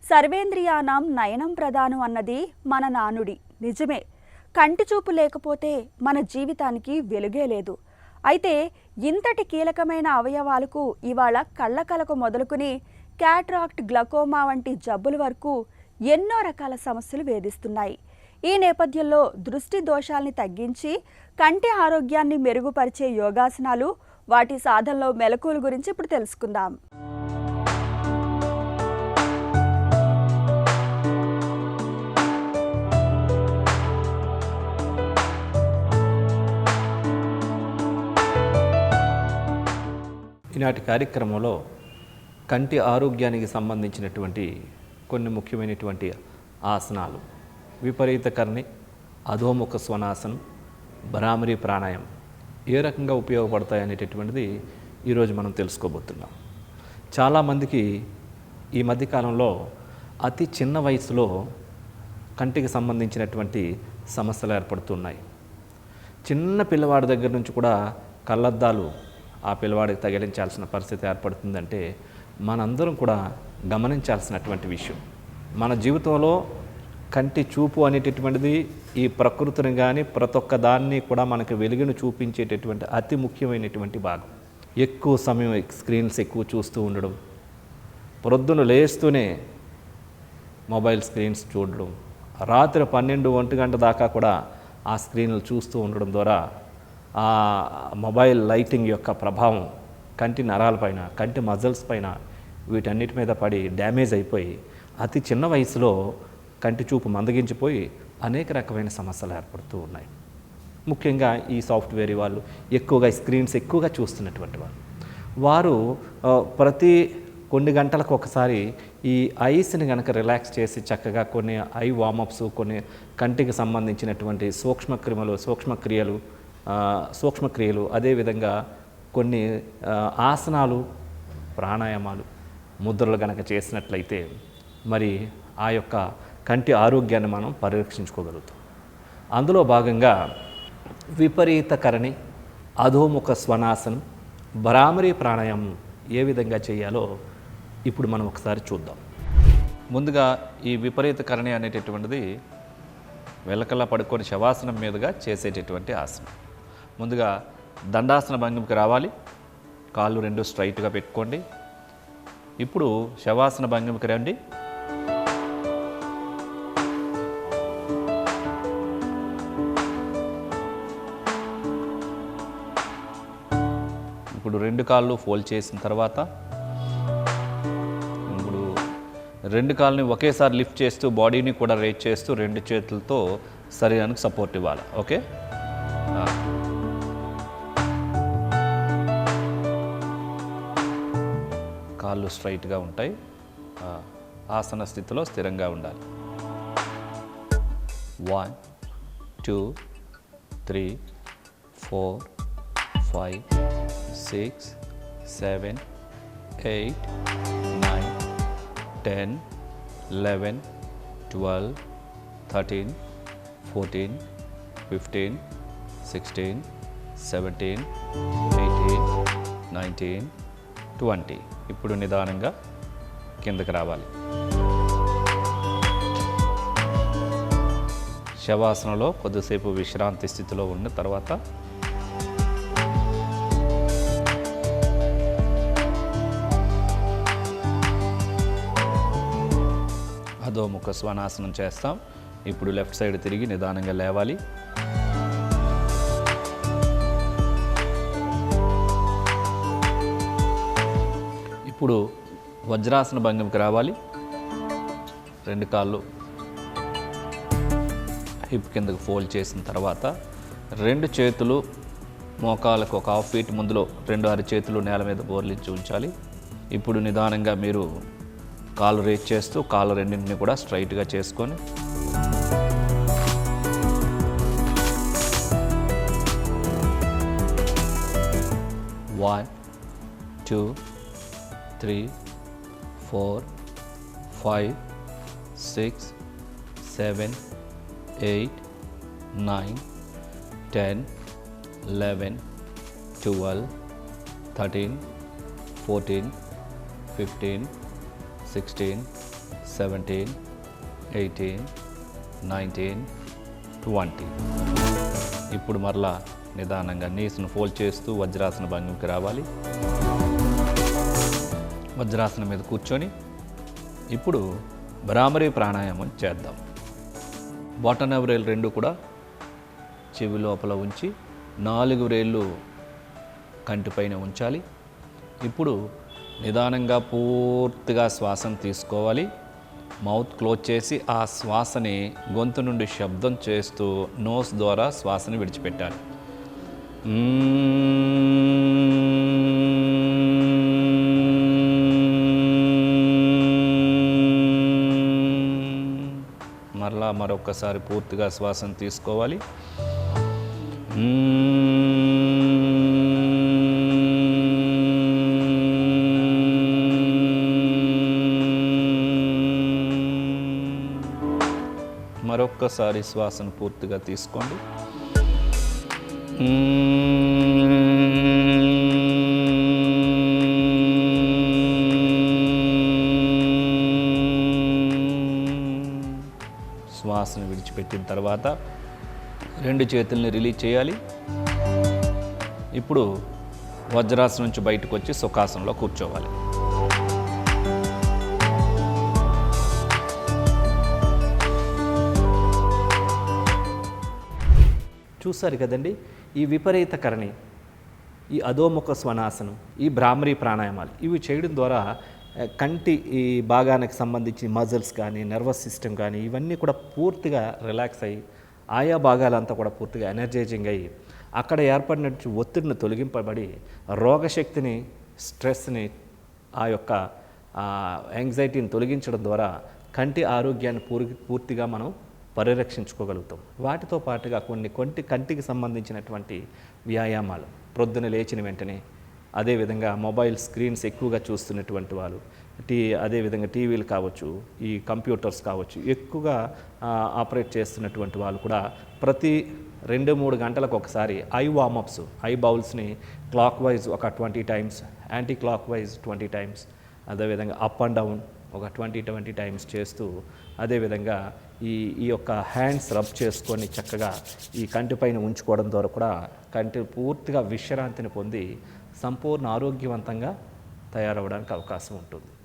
సర్వేంద్రియానాం నయనం ప్రధానం అన్నది మన నానుడి. నిజమే. కంటి చూపు లేకపోతే మన జీవితానికి వెలుగే లేదు. అయితే ఇంతటి కీలకమైన అవయవాలకు ఇవాళ కళ్ళకలకు మొదలుకుని క్యాట్రాక్ట్, గ్లకోమా వంటి జబ్బుల వరకు ఎన్నో రకాల సమస్యలు వేధిస్తున్నాయి. ఈ నేపథ్యంలో దృష్టి దోషాల్ని తగ్గించి కంటి ఆరోగ్యాన్ని మెరుగుపరిచే యోగాసనాలు, వాటి సాధనలో మెలకువల గురించి ఇప్పుడు తెలుసుకుందాం. ఈనాటి కార్యక్రమంలో కంటి ఆరోగ్యానికి సంబంధించినటువంటి కొన్ని ముఖ్యమైనటువంటి ఆసనాలు, విపరీత కర్ణి, అధోముఖ స్వనాసనం, భ్రామరీ ప్రాణాయామం ఏ రకంగా ఉపయోగపడతాయి అనేటటువంటిది ఈరోజు మనం తెలుసుకోబోతున్నాం. చాలామందికి ఈ మధ్యకాలంలో అతి చిన్న వయసులో కంటికి సంబంధించినటువంటి సమస్యలు ఏర్పడుతున్నాయి. చిన్న పిల్లవాడి దగ్గర నుంచి కూడా కళ్ళద్దాలు ఆ పిల్లవాడికి తగిలించాల్సిన పరిస్థితి ఏర్పడుతుందంటే మనందరం కూడా గమనించాల్సినటువంటి విషయం. మన జీవితంలో కంటి చూపు అనేటటువంటిది ఈ ప్రకృతిని కానీ ప్రతి ఒక్క దాన్ని కూడా మనకు వెలుగును చూపించేటటువంటి అతి ముఖ్యమైనటువంటి భాగం. ఎక్కువ సమయం స్క్రీన్స్ ఎక్కువ చూస్తూ ఉండడం, ప్రొద్దున లేస్తూనే మొబైల్ స్క్రీన్స్ చూడడం, రాత్రి 12-1 గంట దాకా కూడా ఆ స్క్రీన్లు చూస్తూ ఉండడం ద్వారా ఆ మొబైల్ లైటింగ్ యొక్క ప్రభావం కంటి నరాలపైన, కంటి మజిల్స్ పైన, వీటన్నిటి మీద పడి డ్యామేజ్ అయిపోయి అతి చిన్న వయసులో కంటి చూపు మందగించిపోయి అనేక రకమైన సమస్యలు ఏర్పడుతూ ఉన్నాయి. ముఖ్యంగా ఈ సాఫ్ట్వేర్ వాళ్ళు ఎక్కువగా స్క్రీన్స్ ఎక్కువగా చూస్తున్నటువంటి వారు ప్రతి కొన్ని గంటలకు ఒకసారి ఈ ఐస్ని కనుక రిలాక్స్ చేసి చక్కగా కొన్ని ఐ వార్మప్స్, కొన్ని కంటికి సంబంధించినటువంటి సూక్ష్మక్రియలు, అదేవిధంగా కొన్ని ఆసనాలు, ప్రాణాయామాలు, ముద్రలు కనుక చేసినట్లయితే మరి ఆ యొక్క కంటి ఆరోగ్యాన్ని మనం పరిరక్షించుకోగలుగుతాం. అందులో భాగంగా విపరీత కరణి, అధోముఖ స్వనాసనం, భ్రామరీ ప్రాణాయామం ఏ విధంగా చేయాలో ఇప్పుడు మనం ఒకసారి చూద్దాం. ముందుగా ఈ విపరీత కరణి అనేటటువంటిది వెలకల్లా పడుకొని శవాసనం మీదుగా చేసేటటువంటి ఆసనం. ముందుగా దండాసన భంగిమకి రావాలి. కాళ్ళు రెండు స్ట్రైట్గా పెట్టుకోండి. ఇప్పుడు శవాసన భంగిమకి రండి. ఇప్పుడు రెండు కాళ్ళు ఫోల్డ్ చేసిన తర్వాత ఇప్పుడు రెండు కాళ్ళని ఒకేసారి లిఫ్ట్ చేస్తూ బాడీని కూడా రేజ్ చేస్తూ రెండు చేతులతో శరీరానికి సపోర్ట్ ఇవ్వాలి. ఓకే, కాళ్ళు స్ట్రైట్గా ఉంటాయి. ఆసన స్థితిలో స్థిరంగా ఉండాలి. 1 2 3 4 5 6 7 8 9 10 11 12 13 14 15 16 17 18 19 20. ఇప్పుడు నిదానంగా కిందకి రావాలి. శవాసనలో కొద్దిసేపు విశ్రాంతి స్థితిలో ఉన్న తర్వాత అధోముఖ స్వనాసనం చేస్తాం. ఇప్పుడు లెఫ్ట్ సైడ్ తిరిగి నిదానంగా లేవాలి. ఇప్పుడు వజ్రాసన భంగిమకి రావాలి. రెండు కాళ్ళు హిప్ కిందకు ఫోల్డ్ చేసిన తర్వాత రెండు చేతులు మోకాలకు ఒక 1/2 ఫీట్ ముందులో రెండు అరచేతులు నేల మీద బోర్లించి ఉంచాలి. ఇప్పుడు నిదానంగా మీరు కాళ్ళు రేజ్ చేస్తూ కాళ్ళు రెండింటిని కూడా స్ట్రైట్గా చేసుకొని One, 2, 3, 4, 5, 6, 7, 8, 9, 10, 11, 12, 13, 14, 15, 16, 17, 18, 19, 20. ఇప్పుడు మరలా నిదానంగా నీస్ను ఫోల్డ్ చేస్తూ వజ్రాసన భంగిమకి రావాలి. వజ్రాసనం మీద కూర్చొని ఇప్పుడు భ్రామరీ ప్రాణాయామం చేద్దాం. బొటనవేలు రెండు కూడా చెవి లోపల ఉంచి 4 వేళ్ళు కంటిపైన ఉంచాలి. ఇప్పుడు నిదానంగా పూర్తిగా శ్వాసను తీసుకోవాలి. మౌత్ క్లోజ్ చేసి ఆ శ్వాసని గొంతు నుండి శబ్దం చేస్తూ నోస్ ద్వారా శ్వాసని విడిచిపెట్టాలి. మరలా మరొకసారి పూర్తిగా శ్వాసను తీసుకోవాలి. మరొక్కసారి శ్వాసను పూర్తిగా తీసుకోండి. శ్వాసను విడిచిపెట్టిన తర్వాత 2 చేతుల్ని రిలీజ్ చేయాలి. ఇప్పుడు వజ్రాసనం నుంచి బయటకు వచ్చి సుఖాసనంలో కూర్చోవాలి. చూసారు కదండి, ఈ విపరీతకరణి, ఈ అధోముఖ స్వనాసనం, ఈ భ్రామరీ ప్రాణాయామాలు ఇవి చేయడం ద్వారా కంటి ఈ భాగానికి సంబంధించి మజిల్స్ కానీ నర్వస్ సిస్టమ్ కానీ ఇవన్నీ కూడా పూర్తిగా రిలాక్స్ అయ్యి ఆయా భాగాలంతా కూడా పూర్తిగా ఎనర్జైజింగ్ అయ్యి అక్కడ ఏర్పడినట్టు ఒత్తిడిని తొలగింపబడి రోగశక్తిని, స్ట్రెస్ని, ఆ యొక్క యాంగ్జైటీని తొలగించడం ద్వారా కంటి ఆరోగ్యాన్ని పూర్తిగా మనం పరిరక్షించుకోగలుగుతాం. వాటితో పాటుగా కొన్ని కంటికి సంబంధించినటువంటి వ్యాయామాలు ప్రొద్దున లేచిన వెంటనే, అదేవిధంగా మొబైల్ స్క్రీన్స్ ఎక్కువగా చూస్తున్నటువంటి వాళ్ళు, అదేవిధంగా టీవీలు కావచ్చు, ఈ కంప్యూటర్స్ కావచ్చు, ఎక్కువగా ఆపరేట్ చేస్తున్నటువంటి వాళ్ళు కూడా ప్రతి 2-3 గంటలకు ఒకసారి ఐ వార్మప్స్, ఐ బౌల్స్ని క్లాక్ వైజ్ ఒక 20 times, anti clockwise 20 times, అదేవిధంగా అప్ అండ్ డౌన్ ఒక 20 టైమ్స్ చేస్తూ, అదేవిధంగా ఈ యొక్క హ్యాండ్స్ రబ్ చేసుకొని చక్కగా ఈ కంటిపైన ఉంచుకోవడం ద్వారా కూడా కంటి పూర్తిగా విశ్రాంతిని పొంది సంపూర్ణ ఆరోగ్యవంతంగా తయారవడానికి అవకాశం ఉంటుంది.